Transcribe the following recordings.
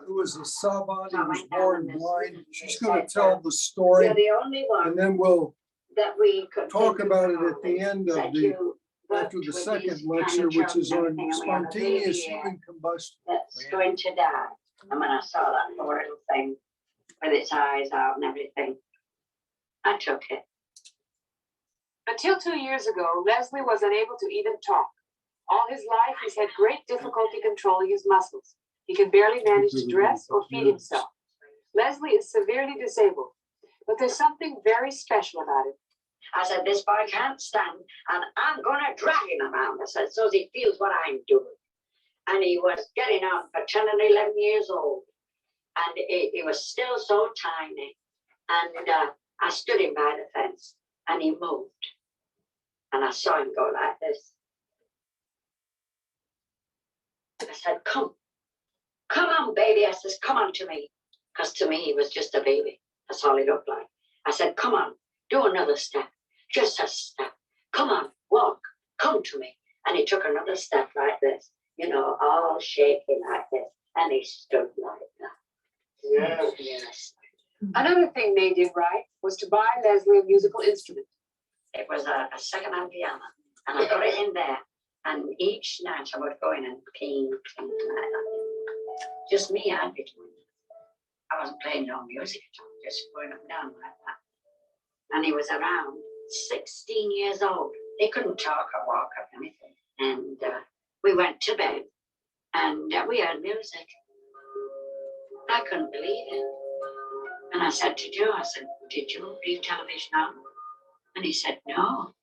who was a Savant, he was born blind. She's going to tell the story, and then we'll talk about it at the end of after the second lecture, which is on spontaneous human combustion. That's going to die. And when I saw that poor little thing with its eyes out and everything, I took it. Until 2 years ago, Leslie was unable to even talk. All his life, he's had great difficulty controlling his muscles. He can barely manage to dress or feed himself. Leslie is severely disabled, but there's something very special about him. I said, this boy can't stand, and I'm going to drag him around. I said, so he feels what I'm doing. And he was getting on for 10 and 11 years old. And he was still so tiny. And I stood him by the fence, and he moved. And I saw him go like this. I said, come on, baby. I says, come on to me. Because to me, he was just a baby. That's all he looked like. I said, come on, do another step. Just a step. Come on, walk. Come to me. And he took another step like this, you know, all shaking like this. And he stood like that. Yes. Another thing they did right was to buy Leslie a musical instrument. It was a second-hand piano. And I put it in there. And each night I would go in and paint like that. Just me, I'd be doing it. I wasn't playing no music at all, just going up and down like that. And he was around 16 years old. He couldn't talk or walk or anything. And we went to bed and we heard music. I couldn't believe it. And I said to Joe, I said, did you leave television on? And he said, no.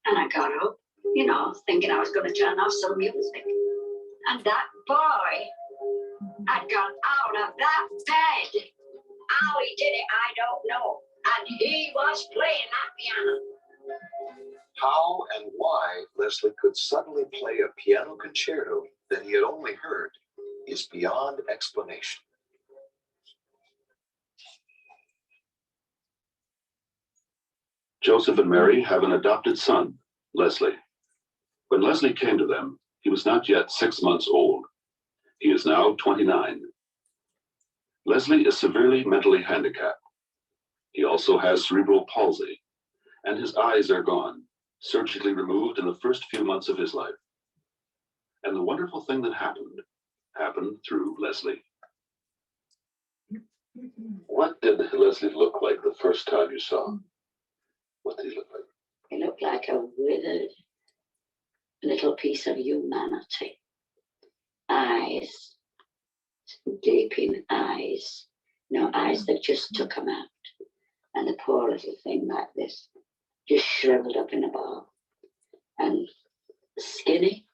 And I got up, you know, thinking I was going to turn off some music. And that boy had gone out of that bed. How he did it, I don't know. And he was playing that piano. How and why Leslie could suddenly play a piano concerto that he had only heard is beyond explanation. Joseph and Mary have an adopted son, Leslie. When Leslie came to them, he was not yet 6 months old. He is now 29. Leslie is severely mentally handicapped. He also has cerebral palsy, and his eyes are gone, surgically removed in the first few months of his life. And the wonderful thing that happened through Leslie. What did Leslie look like the first time you saw him? What did he look like? He looked like a withered little piece of humanity. Eyes, gaping eyes. No, eyes that just took him out. And the poor little thing like this, just shriveled up in a ball. And skinny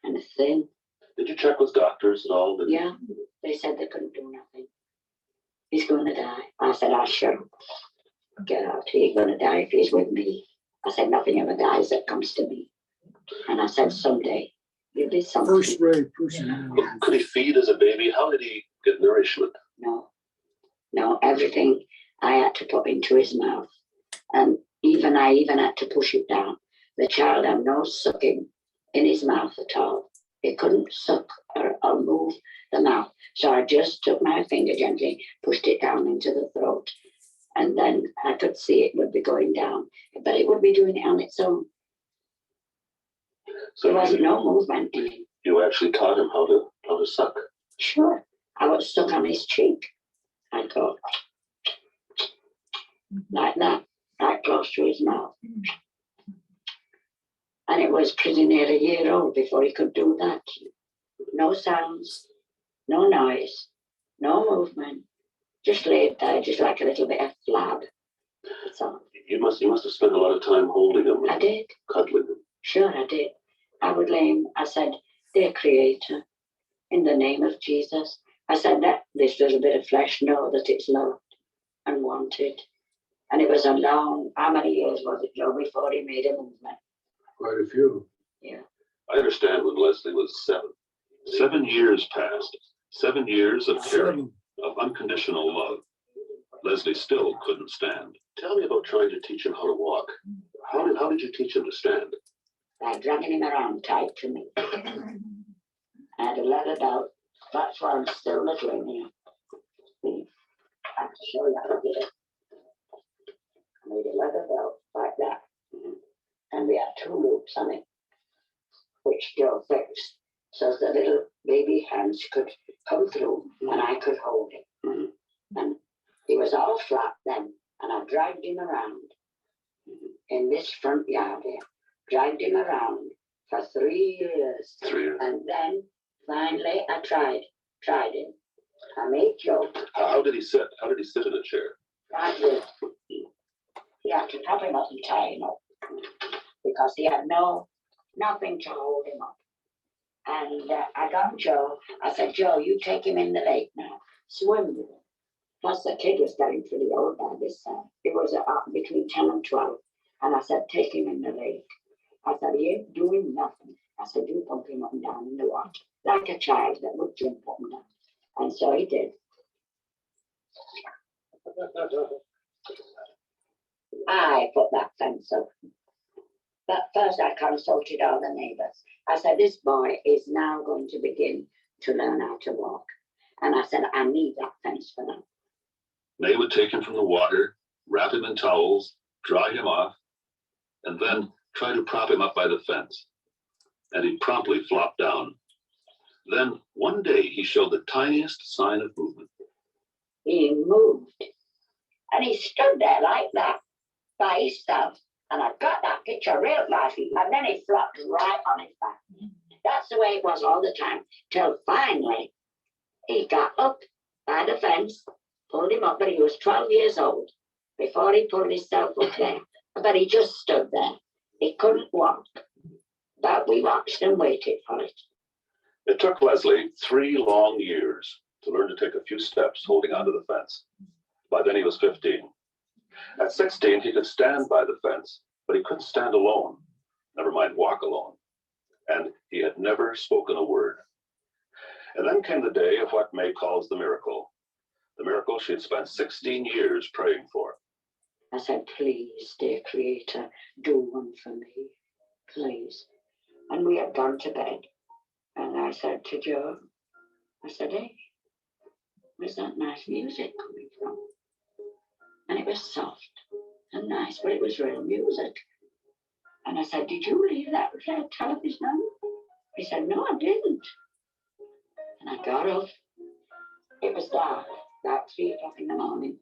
and thin. Did you check with doctors at all? Yeah, they said they couldn't do nothing. He's going to die. I said, I shut up. Get out. He's going to die if he's with me. I said, nothing ever dies that comes to me. And I said, someday you'll be something. First rate person. Could he feed as a baby? How did he get nourishment? No, everything I had to put into his mouth. And I even had to push it down. The child had no sucking in his mouth at all. He couldn't suck or move the mouth. So I just took my finger gently, pushed it down into the throat. And then I could see it would be going down. But it would be doing it on its own. So there wasn't no movement in it. You actually taught him how to suck? Sure. I was stuck on his cheek. I'd go like that, right close to his mouth. And it was pretty near a year old before he could do that. No sounds, no noise, no movement. Just laid there, just like a little bit of flab. That's all. You must have spent a lot of time holding him. I did. Cuddling him. Sure, I did. I would lay him. I said, dear Creator, in the name of Jesus, I said, let this little bit of flesh know that it's loved and wanted. And it was a long, how many years was it, Joe, before he made a movement? Quite a few. Yeah. I understand when Leslie was 7. 7 years passed. 7 years of caring, of unconditional love. Leslie still couldn't stand. Tell me about trying to teach him how to walk. How did you teach him to stand? By dragging him around tight to me. I had a leather belt That's why I'm still little in here. I have to show you how I did it. I made a leather belt like that. And we had 2 loops on it, which Joe fixed. So the little baby hands could come through and I could hold it. And he was all flat then. And I dragged him around in this front yard here. Dragged him around for 3 years. 3 years. And then finally I tried him. I made Joe. How did he sit? How did he sit in a chair? Right with. He had to prop him up and tie him up because he had nothing to hold him up. And I got Joe. I said, Joe, you take him in the lake now. Swim with him. Plus the kid was getting pretty old by this time. He was between 10 and 12. And I said, take him in the lake. I said, he ain't doing nothing. I said, you pump him up and down in the water. Like a child that would jump up and down. And so he did. I put that fence up. But first I consulted all the neighbors. I said, this boy is now going to begin to learn how to walk. And I said, I need that fence for them. They would take him from the water, wrap him in towels, dry him off, and then try to prop him up by the fence. And he promptly flopped down. Then one day he showed the tiniest sign of movement. He moved. And he stood there like that by himself. And I got that picture real lively. And then he flopped right on his back. That's the way it was all the time. Till finally he got up by the fence, pulled him up, but he was 12 years old before he pulled himself up there. But he just stood there. He couldn't walk. But we watched and waited for it. It took Leslie 3 long years to learn to take a few steps holding onto the fence. By then he was 15. At 16, he could stand by the fence, but he couldn't stand alone, never mind walk alone. And he had never spoken a word. And then came the day of what May calls the miracle she had spent 16 years praying for. I said, please, dear Creator, do one for me, please. And we had gone to bed. And I said to Joe, I said, hey, where's that nice music coming from? And it was soft and nice, but it was real music. And I said, did you leave that television on? He said, no, I didn't. And I got up. It was dark, about 3 o'clock in the morning.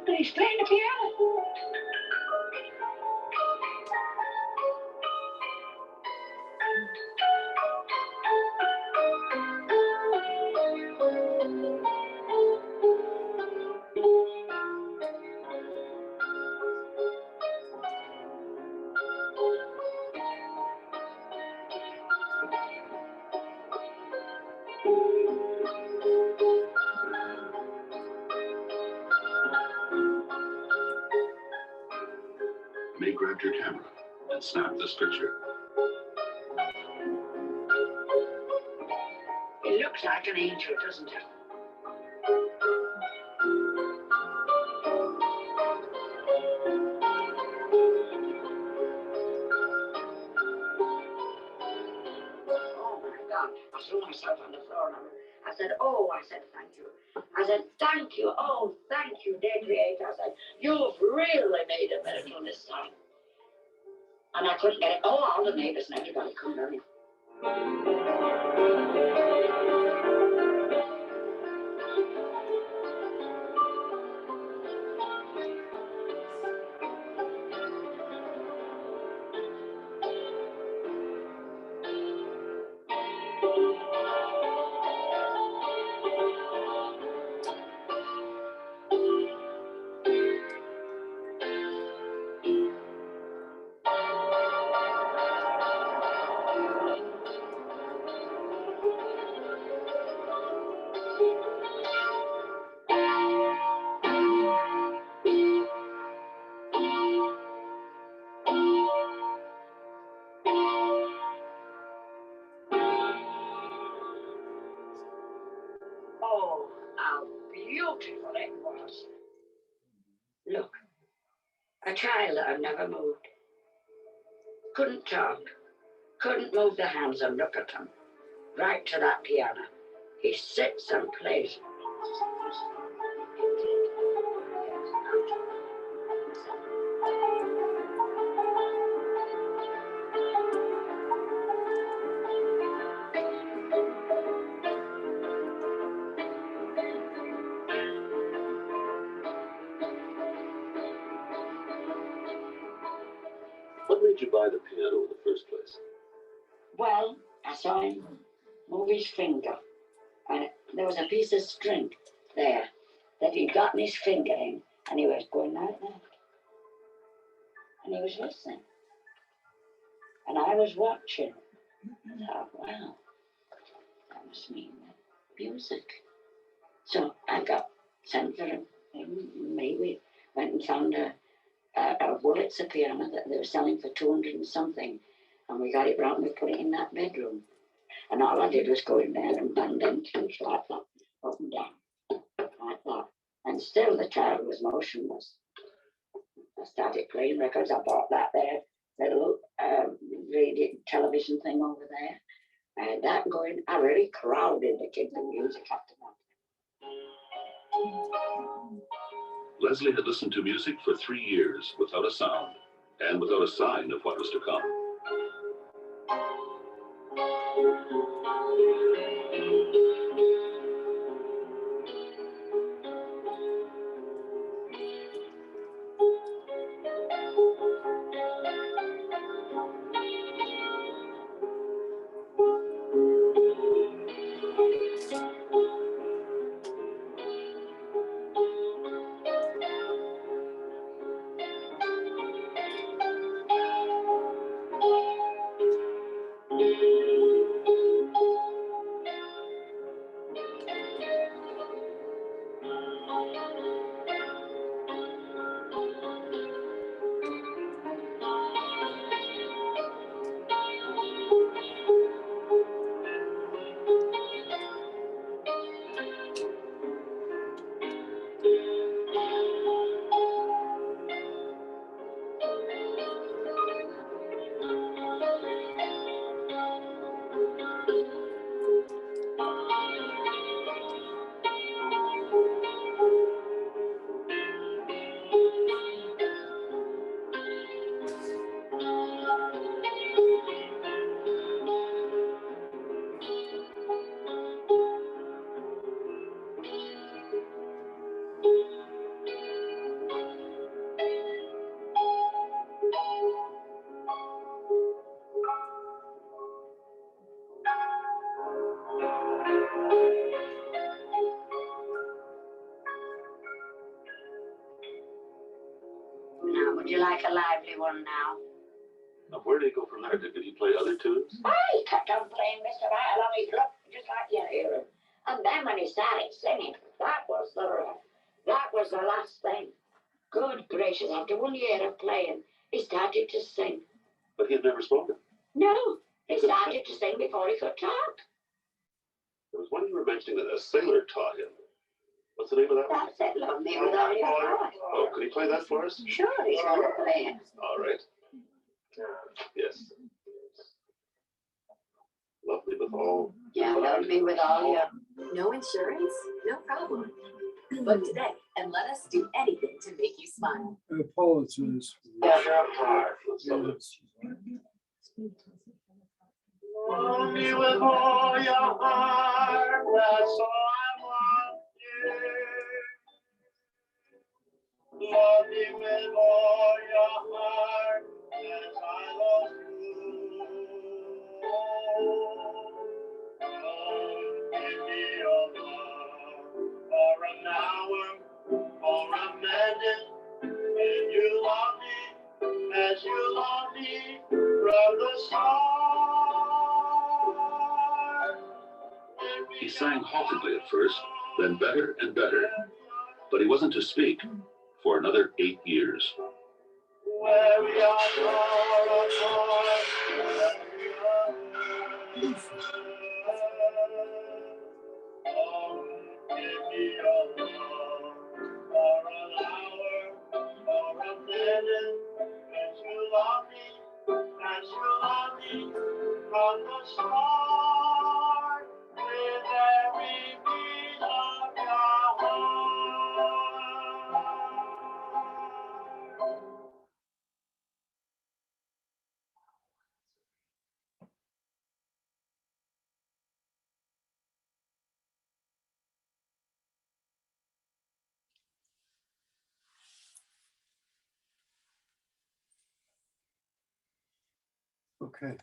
He's playing the piano. May grabbed her camera and snapped this picture. It looks like an angel, doesn't it? Oh my God. I threw myself on the floor and I said, oh, I said, thank you. I said, thank you. Oh, thank you, dear Creator. I said, you've really made a miracle this time. And I couldn't get it. Oh, all the neighbors and everybody come running. Oh, how beautiful it was. Look, a child that had never moved. Couldn't talk, couldn't move the hands and look at them. Right to that piano. He sits and plays. What made you buy the piano in the first place? Well, I saw him move his finger, and there was a piece of string there that he'd gotten his finger in, and he was going like that. And he was listening. And I was watching. I thought, wow, that must mean music. So I got sent for him. We went and found a Wurlitzer piano that they were selling for 200 and something. And we got it round and we put it in that bedroom. And all I did was go in there and bang them keys like that, up and down, like that. And still the child was motionless. I started playing records. I bought that there, little radio television thing over there. I had that going. I really crowded the kids and music after that. Leslie had listened to music for 3 years without a sound and without a sign of what was to come. Now, would you like a lively one now? Now, where did he go from there? Did he play other tunes? He kept on playing Mr. Right along. He looked just like you hear him. And then when he started singing, that was the last thing. Good gracious, after 1 year of playing, he started to sing. But he had never spoken. No, he started to sing before he could talk. There was one you were mentioning that a sailor taught him. What's the name of that one? That's it, love me without your heart. Oh, could he play that for us? Sure, he's going to play it. All right. Yes. Lovely with all Yeah, that would be with all your. No insurance? No problem. Book today and let us do anything to make you smile. I apologize. Love me with all your heart, that's all I want you. Love me with all your heart, as I love you. Don't give me your love for an hour, for a minute, and you love me as you love me from the start. He sang haltingly at first, then better and better. But he wasn't to speak for another 8 years. Where we are far apart, where we are oh, give me your love for an hour, for a minute, as you love me from the start, with every beat of your heart. Okay.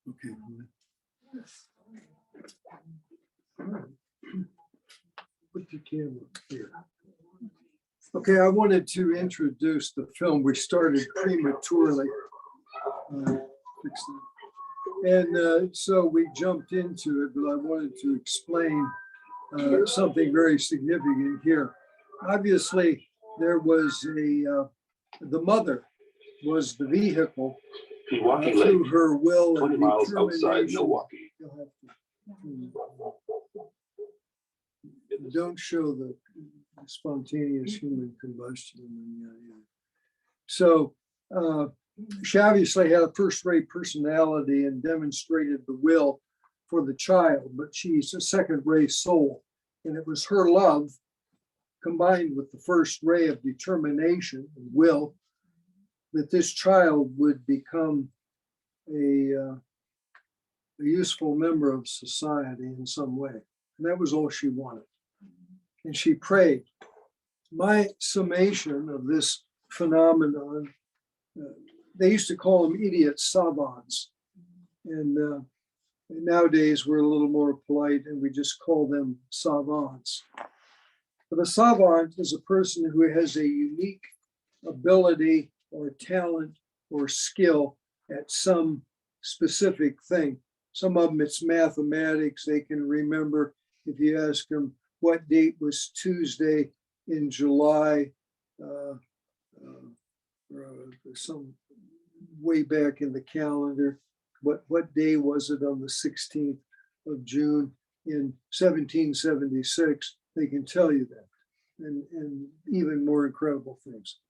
Okay. Put the camera here. Okay, I wanted to introduce the film. We started prematurely. And so we jumped into it, but I wanted to explain something very significant here. Obviously, there was the mother was the vehicle Pewaukee through Lake, her will 20 and miles outside determination. Milwaukee. Don't show the spontaneous human combustion. So she obviously had a first-rate personality and demonstrated the will for the child, but she's a second-rate soul. And it was her love combined with the first ray of determination and will that this child would become a useful member of society in some way. And that was all she wanted. And she prayed. My summation of this phenomenon, they used to call them idiot savants. And nowadays we're a little more polite and we just call them savants. But a savant is a person who has a unique ability or talent or skill at some specific thing. Some of them it's mathematics. They can remember if you ask them what date was Tuesday in July, some way back in the calendar, what day was it on the 16th of June in 1776, they can tell you that, and even more incredible things.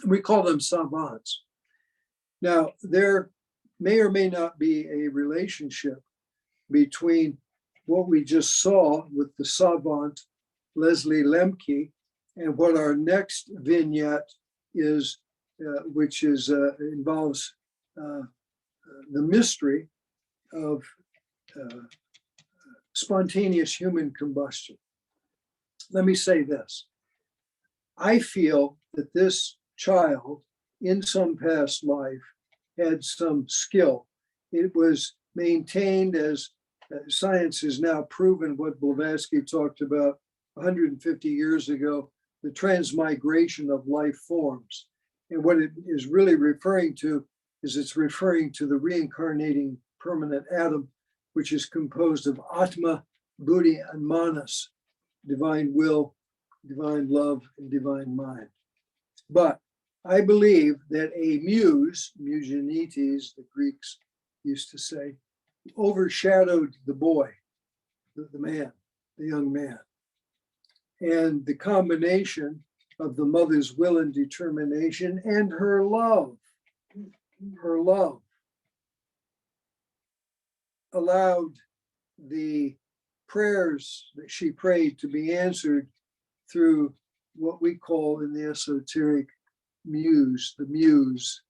We call them savants. Now, there may or may not be a relationship between what we just saw with the savant Leslie Lemke and what our next vignette is, which is involves the mystery of spontaneous human combustion. Let me say this. I feel that this child in some past life had some skill. It was maintained as science has now proven what Blavatsky talked about 150 years ago, the transmigration of life forms. And what it is really referring to is it's referring to the reincarnating permanent atom, which is composed of Atma, Buddhi, and Manas, divine will, divine love, and divine mind. But I believe that a muse, Musenites, the Greeks used to say, overshadowed the boy, the man, the young man. And the combination of the mother's will and determination and her love allowed the prayers that she prayed to be answered through what we call in the esoteric muse, the muse.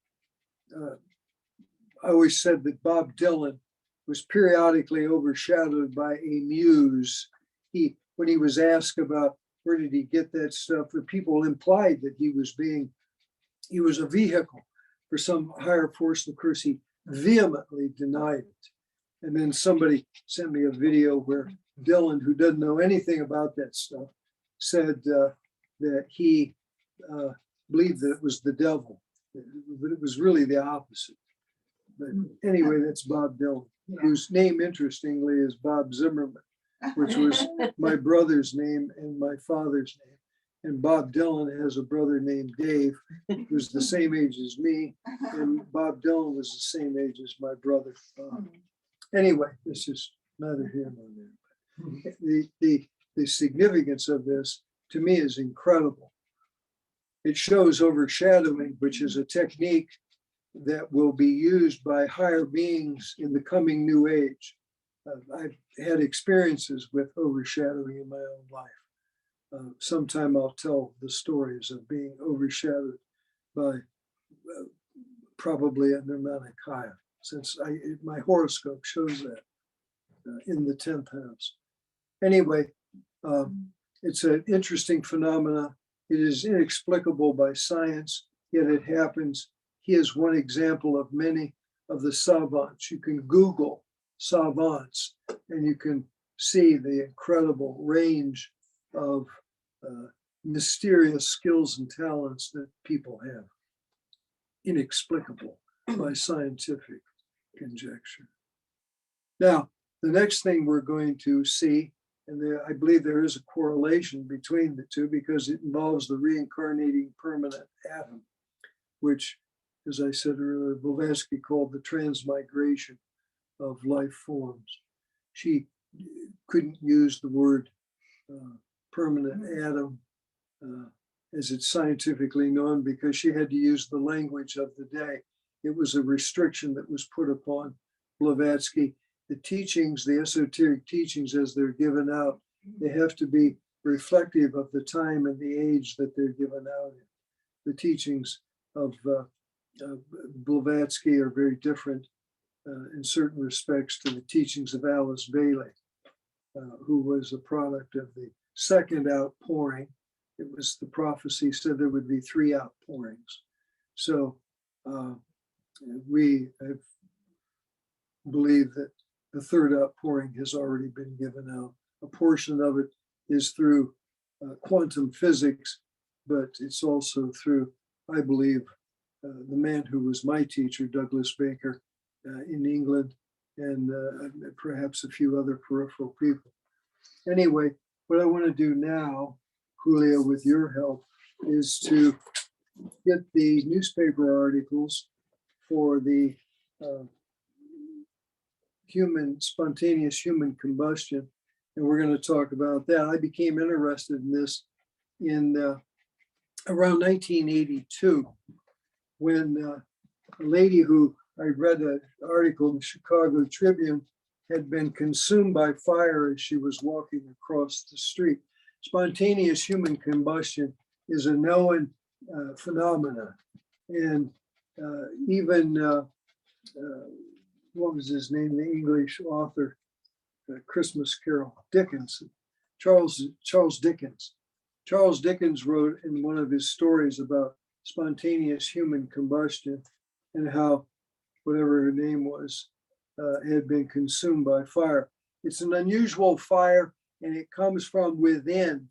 I always said that Bob Dylan was periodically overshadowed by a muse. When he was asked about where did he get that stuff, the people implied that he was a vehicle for some higher force. Of course, he vehemently denied it. And then somebody sent me a video where Dylan, who doesn't know anything about that stuff, said that he believed that it was the devil, but it was really the opposite. But anyway, that's Bob Dylan, whose name, interestingly, is Bob Zimmerman, which was my brother's name and my father's name. And Bob Dylan has a brother named Dave, who's the same age as me, and Bob Dylan was the same age as my brother. Anyway, this is neither here nor there. The significance of this, to me, is incredible. It shows overshadowing, which is a technique that will be used by higher beings in the coming new age. I've had experiences with overshadowing in my own life. Sometime I'll tell the stories of being overshadowed by probably a Nirmanakaya, since my horoscope shows that in the 10th house. Anyway, it's an interesting phenomena. It is inexplicable by science, yet it happens. He is one example of many. of the savants. You can Google savants and you can see the incredible range of mysterious skills and talents that people have, inexplicable by scientific conjecture. Now, the next thing we're going to see, and I believe there is a correlation between the two because it involves the reincarnating permanent atom, which, as I said earlier, Blavatsky called the transmigration of life forms. She couldn't use the word permanent atom as it's scientifically known because she had to use the language of the day. It was a restriction that was put upon Blavatsky. The teachings, the esoteric teachings as they're given out, they have to be reflective of the time and the age that they're given out in. The teachings of Blavatsky are very different in certain respects to the teachings of Alice Bailey, who was a product of the second outpouring. It was the prophecy said there would be 3 outpourings. So we believe that the third outpouring has already been given out. A portion of it is through quantum physics, but it's also through, I believe, the man who was my teacher, Douglas Baker, in England, and perhaps a few other peripheral people. Anyway, what I want to do now, Julio, with your help, is to get the newspaper articles for the spontaneous human combustion, and we're going to talk about that. I became interested in this in around 1982 when a lady who I read an article in the Chicago Tribune had been consumed by fire as she was walking across the street. Spontaneous human combustion is a known phenomenon, and even what was his name, the English author, Christmas Carol, Dickens, Charles Dickens. Charles Dickens wrote in one of his stories about spontaneous human combustion and how whatever her name was had been consumed by fire. It's an unusual fire and it comes from within.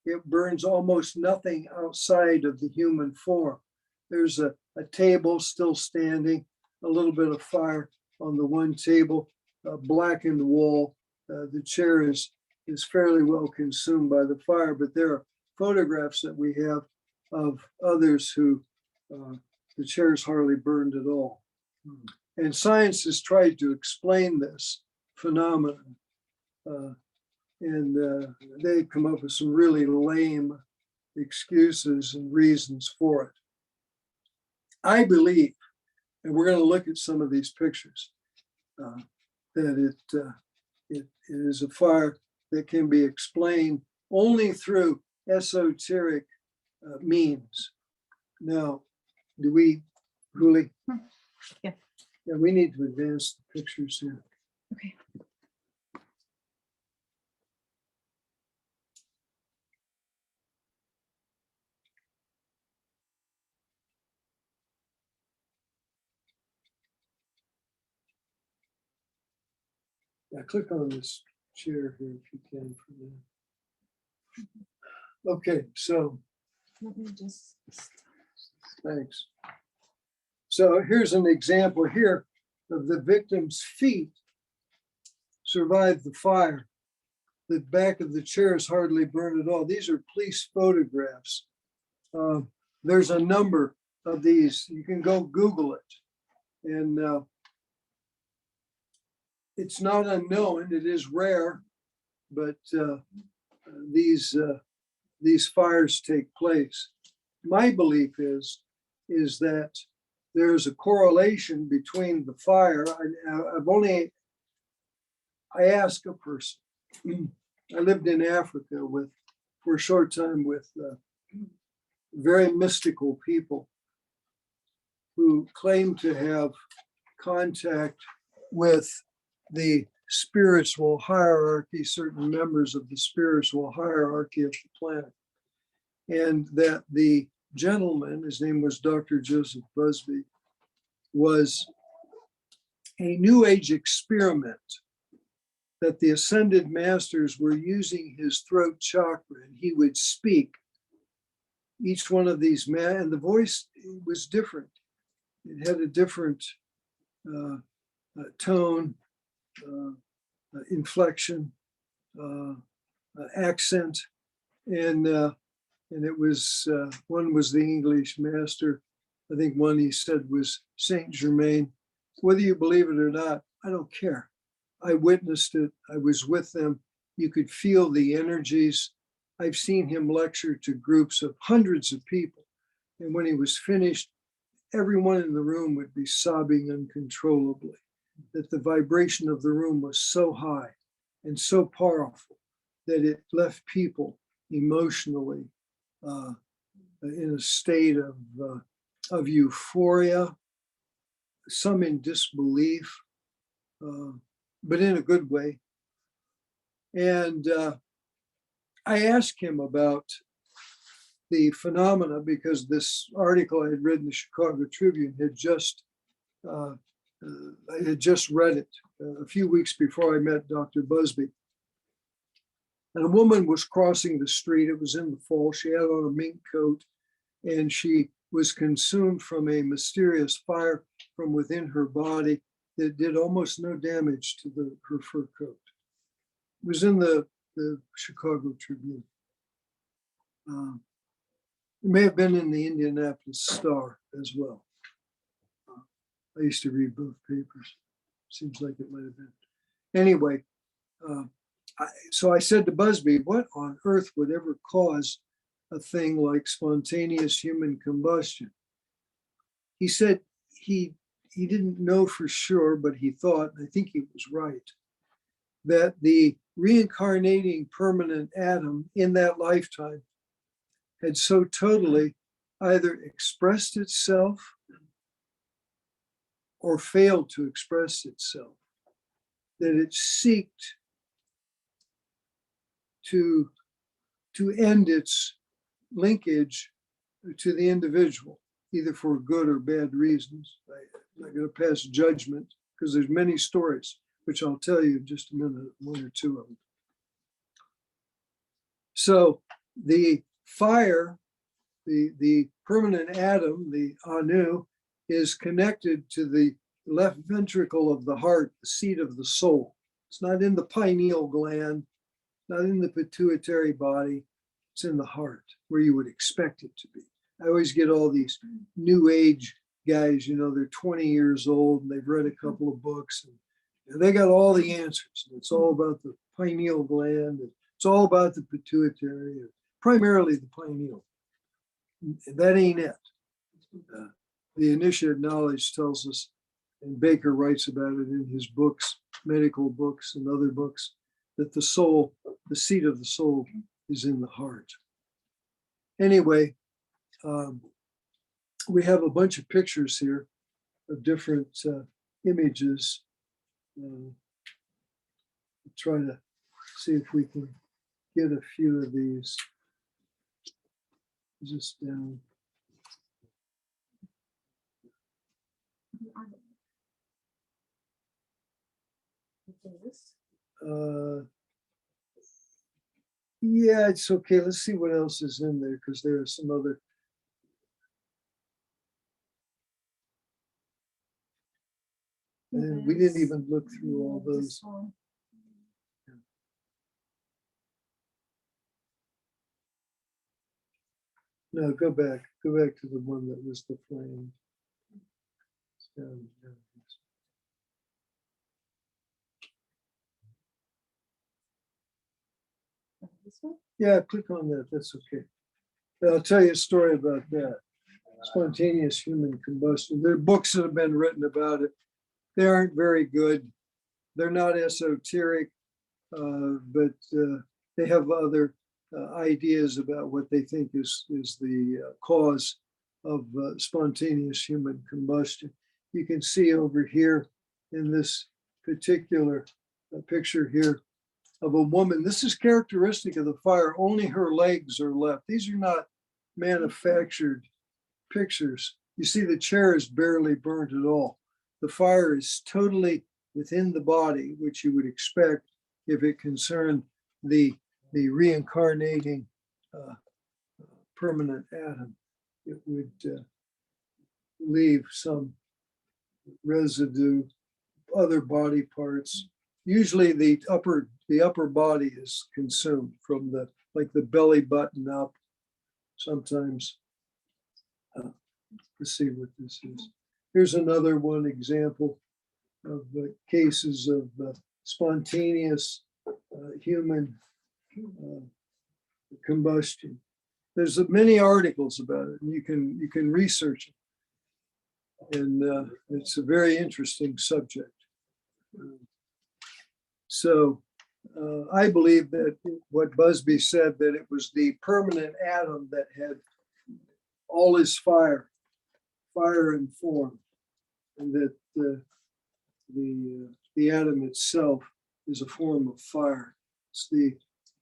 It burns almost nothing outside of the human form. There's a table still standing, a little bit of fire on the one table, a blackened wall. The chair is fairly well consumed by the fire, but there are photographs that we have of others who the chairs hardly burned at all. And science has tried to explain this phenomenon. And they come up with some really lame excuses and reasons for it. I believe, and we're going to look at some of these pictures, that it is a fire that can be explained only through esoteric means. Now, do we, Julie? Yeah. Yeah, we need to advance the pictures here. Okay. Yeah, click on this chair here if you can for that. Okay, so Let me just. thanks. So here's an example here of the victim's feet survived the fire. The back of the chair is hardly burned at all. These are police photographs. There's a number of these. You can go Google it. And it's not unknown. It is rare, but these fires take place. My belief is that there's a correlation between the fire. I asked a person. I lived in Africa for a short time with very mystical people who claim to have contact with the spiritual hierarchy, certain members of the spiritual hierarchy of the planet. And that the gentleman, his name was Dr. Joseph Busby, was a New Age experiment that the ascended masters were using his throat chakra, and he would speak each one of these men, and the voice was different. It had a different tone, inflection, accent, and it was one was the English master. I think one he said was Saint Germain. Whether you believe it or not, I don't care. I witnessed it. I was with them. You could feel the energies. I've seen him lecture to groups of hundreds of people. And when he was finished, everyone in the room would be sobbing uncontrollably, that the vibration of the room was so high and so powerful that it left people emotionally in a state of euphoria, some in disbelief, but in a good way. And I asked him about the phenomena because this article I had read in the Chicago Tribune had just, I had just read it a few weeks before I met Dr. Busby. And a woman was crossing the street. It was in the fall. She had on a mink coat, and she was consumed from a mysterious fire from within her body that did almost no damage to her fur coat. It was in the Chicago Tribune. It may have been in the Indianapolis Star as well. I used to read both papers. Seems like it might have been. Anyway, so I said to Busby, what on earth would ever cause a thing like spontaneous human combustion? He said he didn't know for sure, but he thought, and I think he was right, that the reincarnating permanent atom in that lifetime had so totally either expressed itself or failed to express itself, that it sought to end its linkage to the individual, either for good or bad reasons. I'm not going to pass judgment because there's many stories, which I'll tell you in just a minute, one or two of them. So the fire, the permanent atom, the Anu, is connected to the left ventricle of the heart, the seat of the soul. It's not in the pineal gland, not in the pituitary body. It's in the heart, where you would expect it to be. I always get all these new age guys, you know, they're 20 years old and they've read a couple of books and they got all the answers. And it's all about the pineal gland. And it's all about the pituitary, primarily the pineal. And that ain't it. The initiative knowledge tells us, and Baker writes about it in his books, medical books and other books, that the soul, the seat of the soul is in the heart. Anyway, we have a bunch of pictures here of different images. Try to see if we can get a few of these just down. Yeah, it's okay. Let's see what else is in there because there are some other. And we didn't even look through all those. No, go back to the one that was the flame. Down. Yeah, click on that. That's okay. I'll tell you a story about that. Spontaneous human combustion. There are books that have been written about it. They aren't very good. They're not esoteric, but they have other ideas about what they think is the cause of spontaneous human combustion. You can see over here in this particular picture here of a woman. This is characteristic of the fire. Only her legs are left. These are not manufactured pictures. You see the chair is barely burned at all. the fire is totally within the body, which you would expect if it concerned the reincarnating permanent atom. It would leave some residue, other body parts. Usually the upper body is consumed from like the belly button up. Sometimes, let's see what this is. Here's another one example of cases of spontaneous human combustion. There's many articles about it, and you can research it, and it's a very interesting subject. So I believe that what Busby said, that it was the permanent atom that had all his fire and form, and that the atom itself is a form of fire. It's the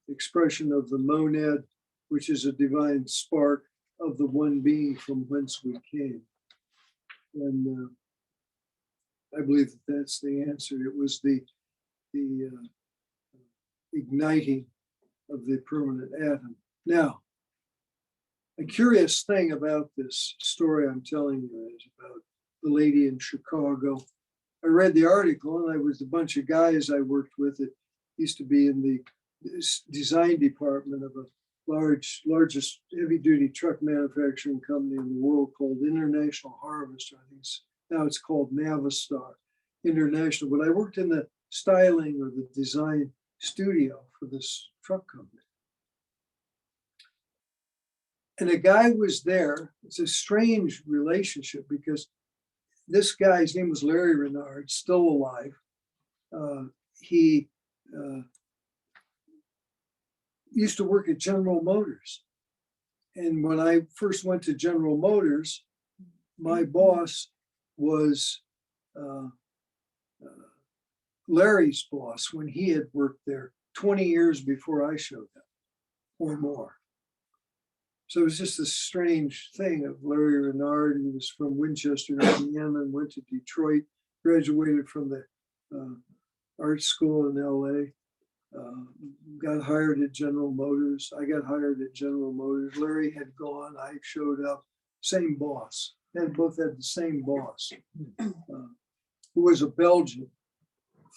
expression of the monad, which is a divine spark of the one being from whence we came. And I believe that that's the answer. It was the igniting of the permanent atom. Now, a curious thing about this story I'm telling you is about the lady in Chicago. I read the article, and I was a bunch of guys I worked with that used to be in the design department of a largest heavy-duty truck manufacturing company in the world called International Harvester. I think now it's called Navistar International. But I worked in the styling or the design studio for this truck company. And a guy was there. It's a strange relationship because this guy's name was Larry Renard, still alive. He used to work at General Motors. And when I first went to General Motors, my boss was Larry's boss when he had worked there 20 years before I showed up or more. So it was just a strange thing of Larry Renard. He was from Winchester, Indiana, and went to Detroit, graduated from the art school in LA, got hired at General Motors. I got hired at General Motors. Larry had gone, I showed up, same boss. They both had the same boss, who was a Belgian,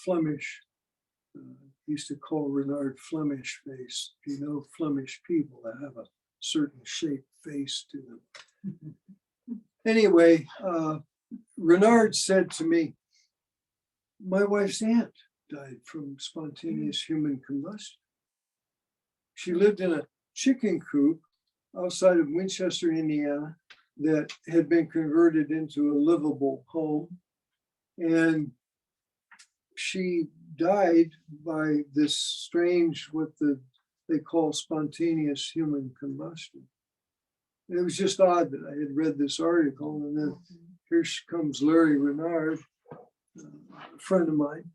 Flemish. Used to call Renard Flemish face. If you know Flemish people that have a certain shaped face to them. Anyway, Renard said to me, my wife's aunt died from spontaneous human combustion. She lived in a chicken coop outside of Winchester, Indiana, that had been converted into a livable home. And she died by this strange, what they call spontaneous human combustion. And it was just odd that I had read this article, and then here comes Larry Renard, a friend of mine,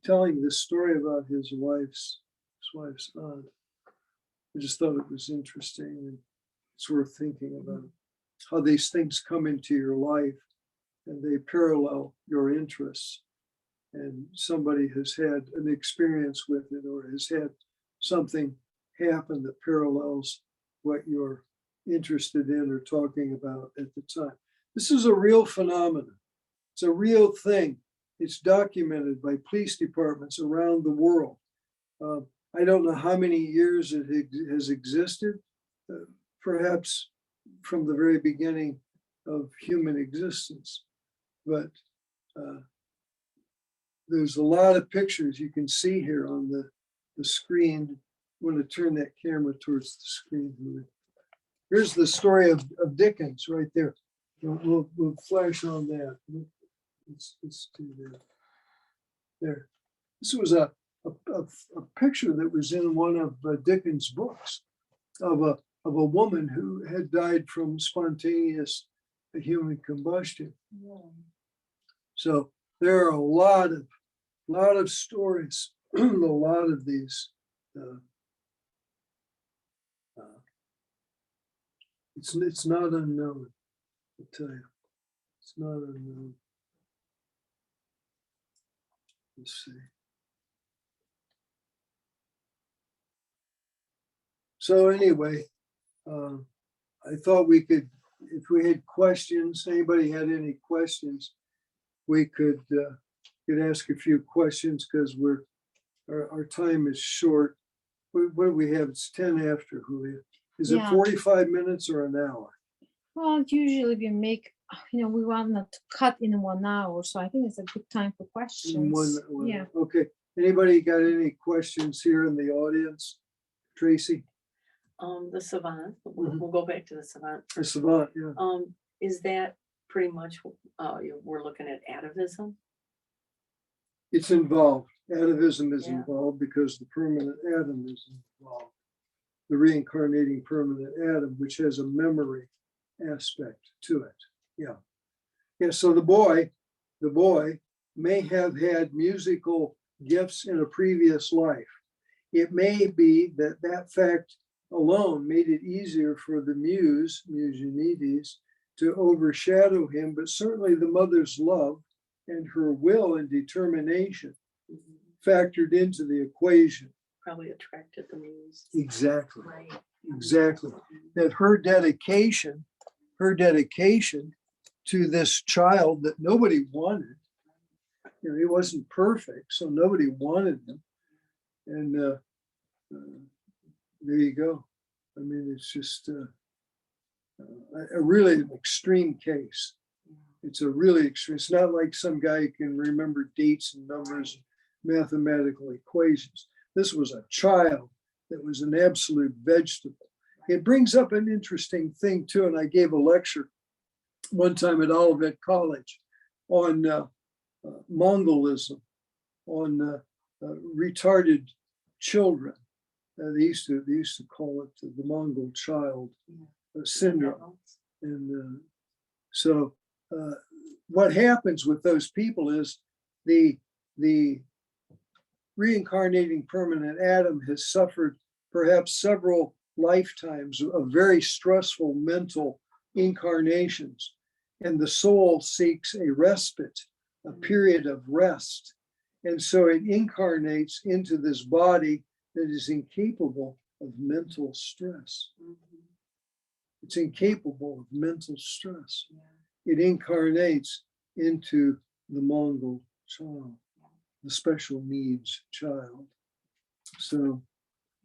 telling this story about his wife's aunt. I just thought it was interesting, and it's worth thinking about how these things come into your life and they parallel your interests. And somebody has had an experience with it or has had something happen that parallels what you're interested in or talking about at the time. This is a real phenomenon. It's a real thing. It's documented by police departments around the world. I don't know how many years it has existed, perhaps from the very beginning of human existence. But there's a lot of pictures you can see here on the screen. I'm going to turn that camera towards the screen. Here's the story of Dickens right there. We'll flash on that. Let's do that. There. This was a picture that was in one of Dickens' books of a woman who had died from spontaneous human combustion. Yeah. So there are a lot of stories, a lot of these. It's not unknown, I'll tell you. It's not unknown. Let's see. So anyway, I thought we could, if we had questions, anybody had any questions, we could ask a few questions because our time is short. What do we have? It's 10 after, Julia. Is it Yeah. 45 minutes or an hour? Well, usually we make, we want not to cut in 1 hour, so I think it's a good time for questions. Yeah. Okay. Anybody got any questions here in the audience? Tracy? The Savant, we'll go back to the Savant. The Savant, yeah. Is that pretty much, we're looking at atavism? It's involved. Atavism is Yeah. involved because the permanent atom is involved. The reincarnating permanent atom, which has a memory aspect to it. Yeah. Yeah, so the boy may have had musical gifts in a previous life. It may be that fact alone made it easier for the muse Eunides, to overshadow him, but certainly the mother's love and her will and determination factored into the equation. Probably attracted the muse. Exactly. Right. Exactly. That her dedication to this child that nobody wanted, he wasn't perfect, so nobody wanted him. And there you go. I mean, it's just a really extreme case. It's a really extreme. It's not like some guy who can remember dates and numbers, mathematical equations. This was a child that was an absolute vegetable. It brings up an interesting thing too, and I gave a lecture one time at Olivet College on Mongolism, on retarded children. They used to call it the Mongol child syndrome. And so what happens with those people is the reincarnating permanent atom has suffered perhaps several lifetimes of very stressful mental incarnations, and the soul seeks a respite, a period of rest. And so it incarnates into this body that is incapable of mental stress. It's incapable of mental stress. It incarnates into the Mongol child, the special needs child. So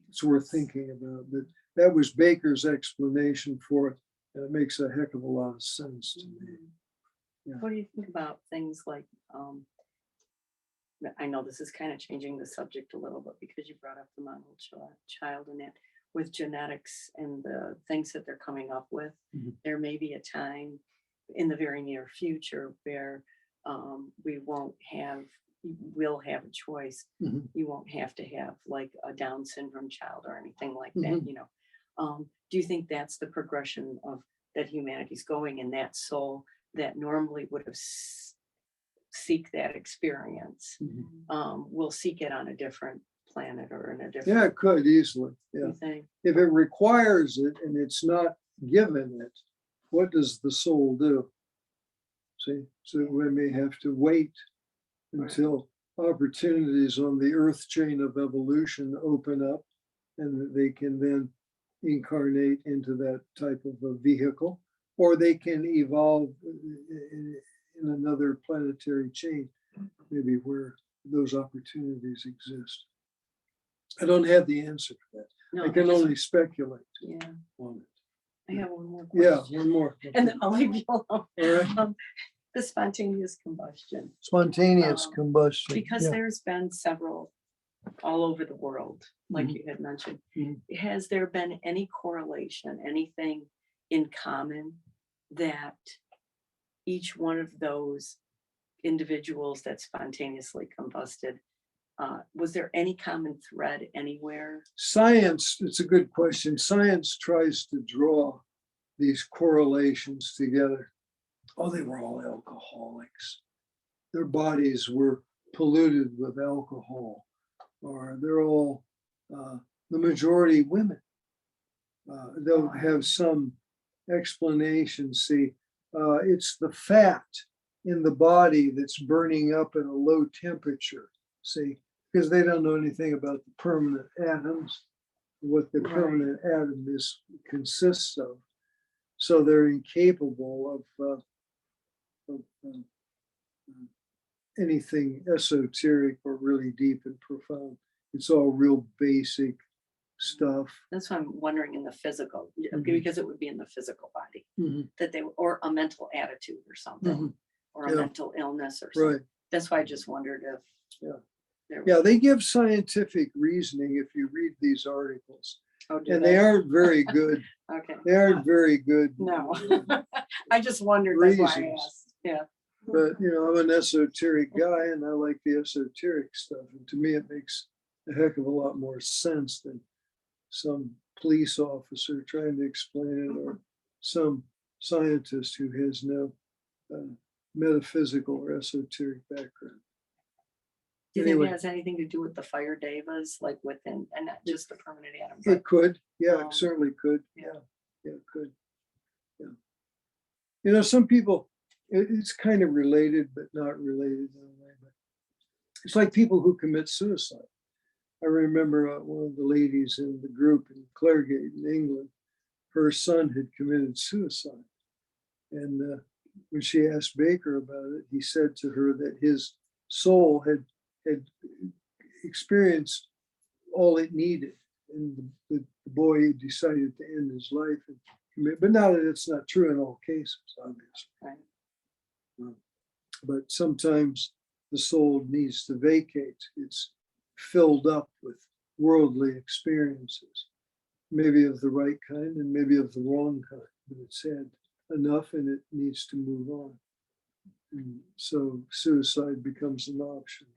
it's worth thinking about. But that was Baker's explanation for it, and it makes a heck of a lot of sense to me. Yeah. What do you think about things like, I know this is kind of changing the subject a little bit because you brought up the Mongol child and that with genetics and the things that they're coming up with, there may be a time in the very near future where we'll have a choice. You won't have to have like a Down syndrome child or anything like that, Do you think that's the progression of that humanity's going, in that soul that normally would have seek that experience will seek it on a different planet or in a different? Yeah, it could easily. Yeah. You think? If it requires it and it's not given it, what does the soul do? See, so we may have to wait until opportunities on the earth chain of evolution open up, and they can then incarnate into that type of a vehicle, or they can evolve in another planetary chain, maybe where those opportunities exist. I don't have the answer for that. No, I can only speculate on it. I have one more question. Yeah, one more. And then I'll leave you alone. All right. The spontaneous combustion. Spontaneous combustion. Because Yeah. there's been several all over the world, like you had mentioned. Has there been any correlation, anything in common that each one of those individuals that spontaneously combusted, was there any common thread anywhere? Science, it's a good question. Science tries to draw these correlations together. Oh, they were all alcoholics. Their bodies were polluted with alcohol, or they're all the majority women. They'll have some explanation. See, it's the fat in the body that's burning up at a low temperature. see, because they don't know anything about the permanent atoms, what the Right. permanent atom consists of. So they're incapable of anything esoteric or really deep and profound. It's all real basic stuff. That's why I'm wondering in the physical, Mhm. because it would be in the physical body that they, or a mental attitude or something, or a Yeah. mental illness or something. Right. That's why I just wondered if. Yeah. there Yeah, was- they give scientific reasoning if you read these articles, Oh, do and they aren't very good. Okay. They aren't very good. No. I just wondered, that's why I Reasons. asked. Yeah. But, you know, I'm an esoteric guy and I like the esoteric stuff. And to me, it makes a heck of a lot more sense than some police officer trying to explain it or some scientist who has no metaphysical or esoteric background. Do you think Anyway. it has anything to do with the fire devas, like within, and not just the permanent atom? It But could, yeah, it Um, certainly could. yeah. Yeah, it could. Yeah. You know, some people, it's kind of related, but not related in a way. But it's like people who commit suicide. I remember one of the ladies in the group in Claregate in England, her son had committed suicide. And when she asked Baker about it, he said to her that his soul had experienced all it needed. And the boy decided to end his life and commit, but now that it's not true in all cases, obviously. Right. But sometimes the soul needs to vacate. It's filled up with worldly experiences, maybe of the right kind and maybe of the wrong kind, but it's had enough and it needs to move on. And so suicide becomes an option.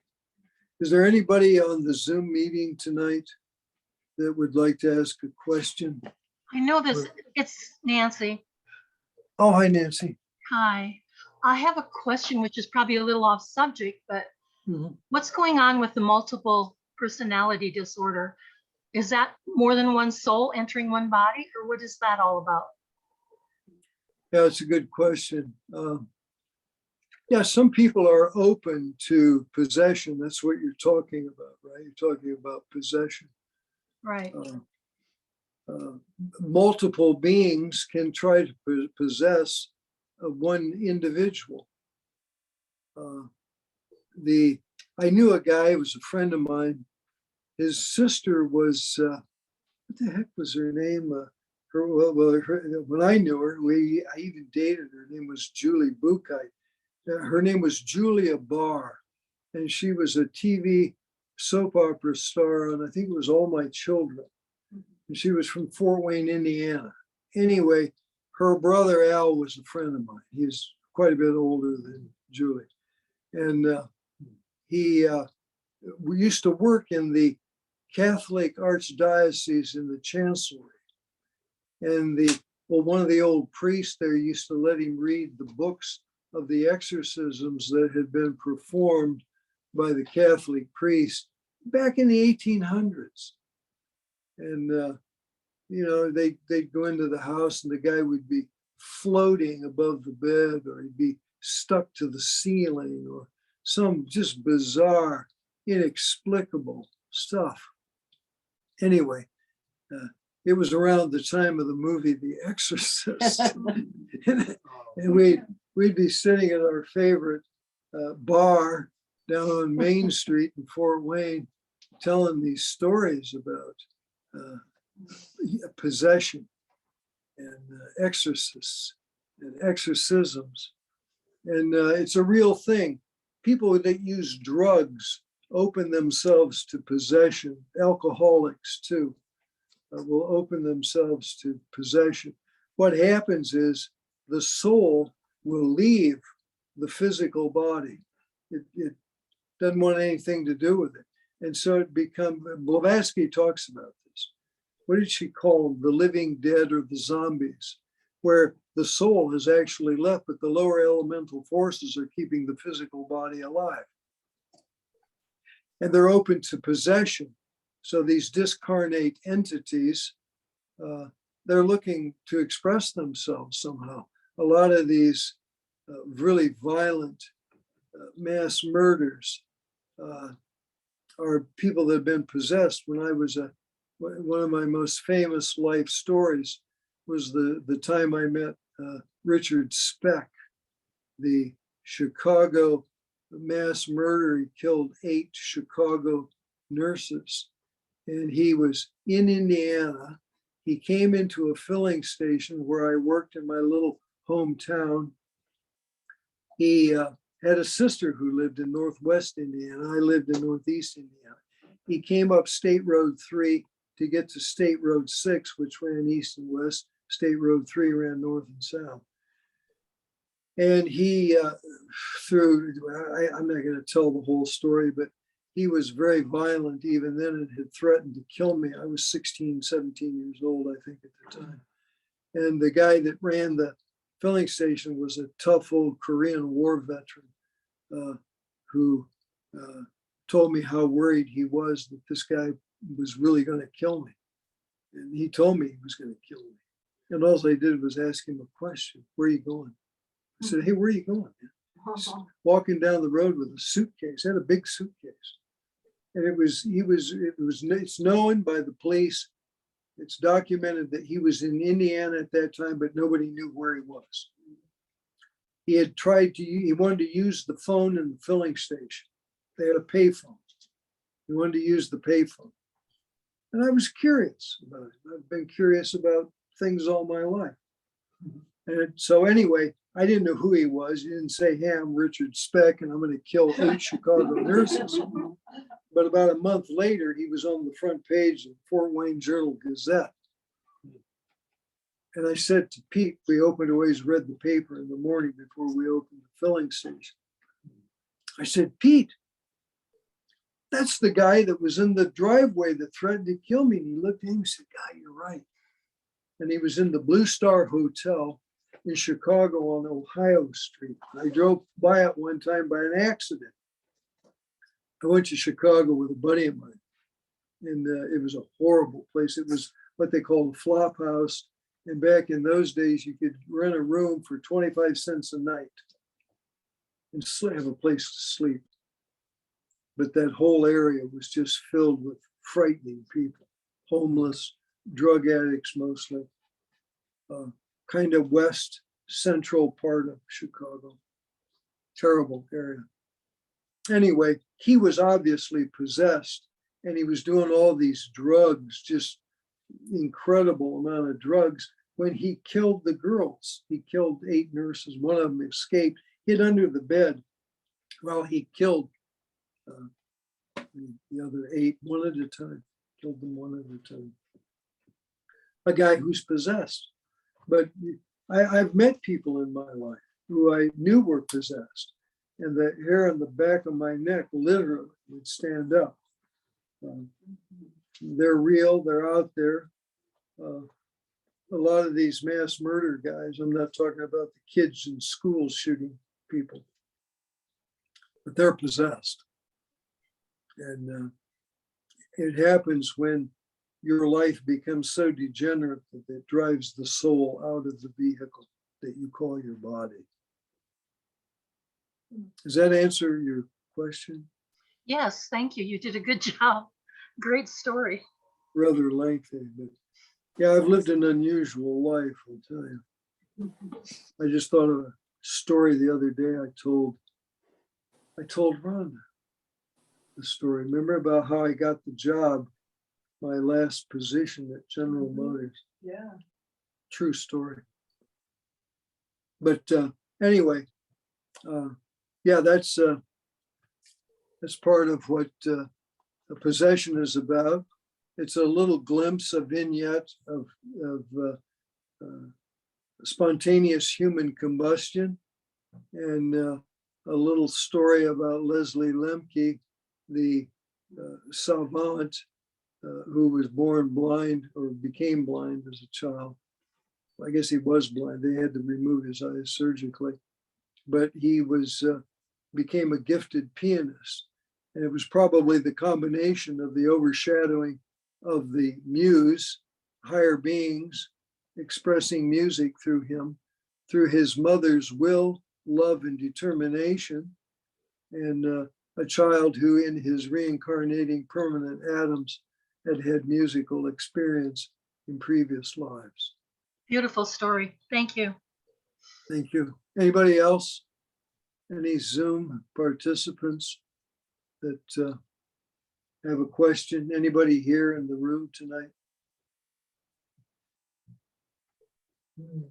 Is there anybody on the Zoom meeting tonight that would like to ask a question? I know this, it's Nancy. Oh, hi, Nancy. Hi. I have a question, which is probably a little off subject, but Mhm. what's going on with the multiple personality disorder? Is that more than one soul entering one body, or what is that all about? Yeah, it's a good question. Yeah, some people are open to possession. That's what you're talking about, right? You're talking about possession. Right. Multiple beings can try to possess one individual. I knew a guy who was a friend of mine. His sister was, what the heck was her name? When I knew her, I even dated her. Her name was Julie Buchheit. Her name was Julia Barr, and she was a TV soap opera star on, I think it was All My Children. And she was from Fort Wayne, Indiana. Anyway, her brother Al was a friend of mine. He's quite a bit older than Julie. And we used to work in the Catholic Archdiocese in the Chancellery. And one of the old priests there used to let him read the books of the exorcisms that had been performed by the Catholic priest back in the 1800s. And, they'd go into the house and the guy would be floating above the bed, or he'd be stuck to the ceiling, or some just bizarre, inexplicable stuff. Anyway, it was around the time of the movie The Exorcist. And we'd be sitting at our favorite bar down on Main Street in Fort Wayne, telling these stories about possession and exorcists and exorcisms. And it's a real thing. People that use drugs open themselves to possession. Alcoholics too will open themselves to possession. What happens is the soul will leave the physical body. It doesn't want anything to do with it. And so it becomes, Blavatsky talks about this. What did she call them? The living dead or the zombies, where the soul has actually left, but the lower elemental forces are keeping the physical body alive. And they're open to possession. So these discarnate entities, they're looking to express themselves somehow. A lot of these really violent mass murders are people that have been possessed. When I was one of my most famous life stories was the time I met Richard Speck, the Chicago mass murderer. He killed 8 Chicago nurses. And he was in Indiana. He came into a filling station where I worked in my little hometown. He had a sister who lived in Northwest Indiana. I lived in Northeast Indiana. He came up State Road 3 to get to State Road 6, which ran east and west. State Road 3 ran north and south. And he, I'm not going to tell the whole story, but he was very violent even then and had threatened to kill me. I was 16, 17 years old, I think, at the time. And the guy that ran the filling station was a tough old Korean War veteran who told me how worried he was that this guy was really going to kill me. And he told me he was going to kill me. And all I did was ask him a question: "Where are you going?" I said, "Hey, where are you going, man?" Just walking down the road with a suitcase. He had a big suitcase. And it's known by the police. It's documented that he was in Indiana at that time, but nobody knew where he was. He had he wanted to use the phone in the filling station. They had a payphone. He wanted to use the payphone. And I was curious about it. I've been curious about things all my life. And so anyway, I didn't know who he was. He didn't say, "Hey, I'm Richard Speck and I'm going to kill 8 Chicago nurses." But about a month later, he was on the front page of the Fort Wayne Journal-Gazette. And I said to Pete, we always read the paper in the morning before we opened the filling station. I said, "Pete, that's the guy that was in the driveway that threatened to kill me." And he looked at him and said, "God, you're right." And he was in the Blue Star Hotel in Chicago on Ohio Street. I drove by it one time by an accident. I went to Chicago with a buddy of mine, and it was a horrible place. It was what they call a flop house. And back in those days, you could rent a room for 25 cents a night and have a place to sleep. But that whole area was just filled with frightening people, homeless, drug addicts mostly, kind of west central part of Chicago. Terrible area. Anyway, he was obviously possessed, and he was doing all these drugs, just incredible amount of drugs. When he killed the girls, he killed 8 nurses. One of them escaped, hid under the bed while he killed the other 8 one at a time, killed them one at a time. A guy who's possessed. But I've met people in my life who I knew were possessed, and the hair on the back of my neck literally would stand up. They're real, they're out there. A lot of these mass murder guys, I'm not talking about the kids in schools shooting people, but they're possessed. And it happens when your life becomes so degenerate that it drives the soul out of the vehicle that you call your body. Does that answer your question? Yes, thank you. You did a good job. Great story. Rather lengthy, but yeah, I've lived an unusual life, I'll tell you. I just thought of a story the other day I told Rhonda the story. Remember about how I got the job, my last position at General Motors. Yeah. True story. But anyway, yeah, that's part of what a possession is about. It's a little glimpse, a vignette of spontaneous human combustion, and a little story about Leslie Lemke, the savant who was born blind or became blind as a child. I guess he was blind. They had to remove his eyes surgically, but he became a gifted pianist. And it was probably the combination of the overshadowing of the muse, higher beings, expressing music through him, through his mother's will, love, and determination, and a child who in his reincarnating permanent atoms had had musical experience in previous lives. Beautiful story. Thank you. Thank you. Anybody else? Any Zoom participants that have a question? Anybody here in the room tonight?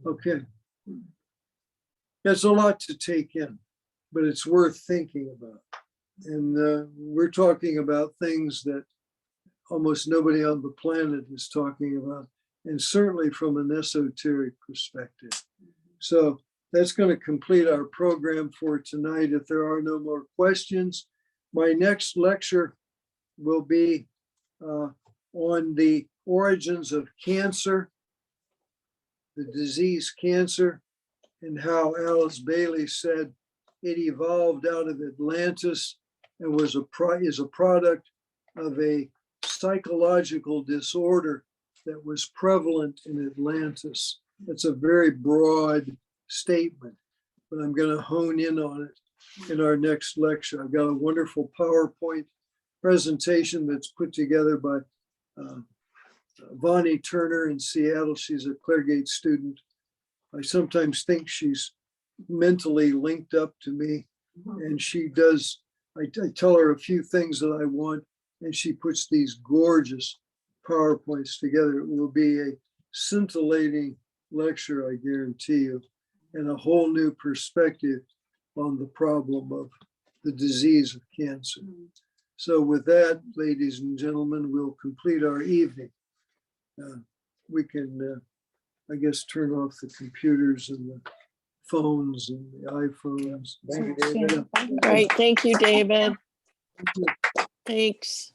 Okay. That's a lot to take in, but it's worth thinking about. And we're talking about things that almost nobody on the planet is talking about, and certainly from an esoteric perspective. So that's going to complete our program for tonight. If there are no more questions, my next lecture will be on the origins of cancer, the disease cancer, and how Alice Bailey said it evolved out of Atlantis and is a product of a psychological disorder that was prevalent in Atlantis. It's a very broad statement, but I'm going to hone in on it in our next lecture. I've got a wonderful PowerPoint presentation that's put together by Vonnie Turner in Seattle. She's a Claregate student. I sometimes think she's mentally linked up to me, and she does. I tell her a few things that I want, and she puts these gorgeous PowerPoints together. It will be a scintillating lecture, I guarantee you, and a whole new perspective on the problem of the disease of cancer. So with that, ladies and gentlemen, we'll complete our evening. We can, I guess, turn off the computers and the phones and the iPhones. Thank you, David. Right. Thank you, David. Thanks.